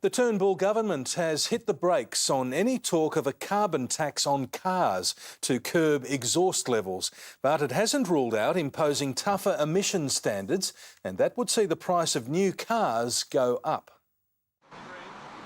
The Turnbull government has hit the brakes on any talk of a carbon tax on cars to curb exhaust levels, but it hasn't ruled out imposing tougher emission standards, and that would see the price of new cars go up.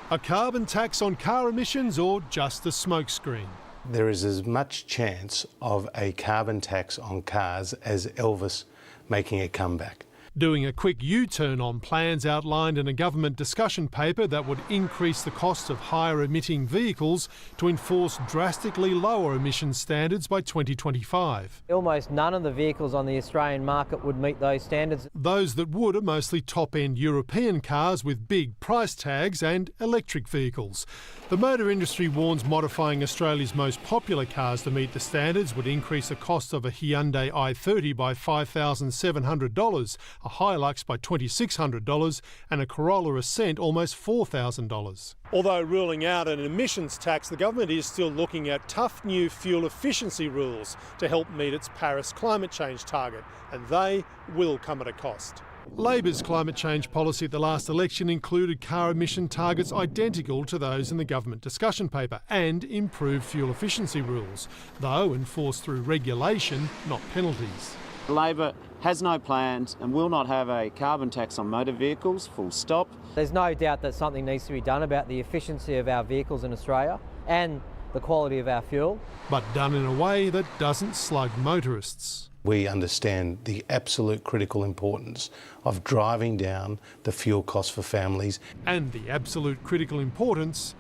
A carbon tax on car emissions or just a smokescreen? There is as much chance of a carbon tax on cars as Elvis making a comeback. Doing a quick U-turn on plans outlined in a government discussion paper that would increase the cost of higher emitting vehicles to enforce drastically lower emission standards by 2025. Almost none of the vehicles on the Australian market would meet those standards. Those that would are mostly top-end European cars with big price tags and electric vehicles. The motor industry warns modifying Australia's most popular cars to meet the standards would increase the cost of a Hyundai i30 by $5,700, a Hilux by $2,600 and a Corolla Ascent almost $4,000. Although ruling out an emissions tax, the government is still looking at tough new fuel efficiency rules to help meet its Paris climate change target, and they will come at a cost. Labor's climate change policy at the last election included car emission targets identical to those in the government discussion paper and improved fuel efficiency rules, though enforced through regulation, not penalties. Labor has no plans and will not have a carbon tax on motor vehicles, full stop. There's no doubt that something needs to be done about the efficiency of our vehicles in Australia and the quality of our fuel. But done in a way that doesn't slug motorists. We understand the absolute critical importance of driving down the fuel costs for families. And the absolute critical importance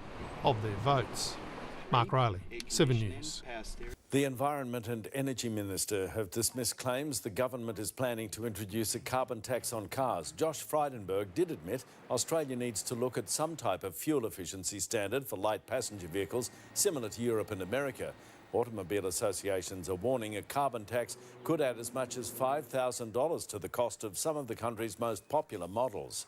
of their votes. Mark Riley, 7 News. The Environment and Energy Minister have dismissed claims the government is planning to introduce a carbon tax on cars. Josh Frydenberg did admit Australia needs to look at some type of fuel efficiency standard for light passenger vehicles, similar to Europe and America. Automobile associations are warning a carbon tax could add as much as $5,000 to the cost of some of the country's most popular models.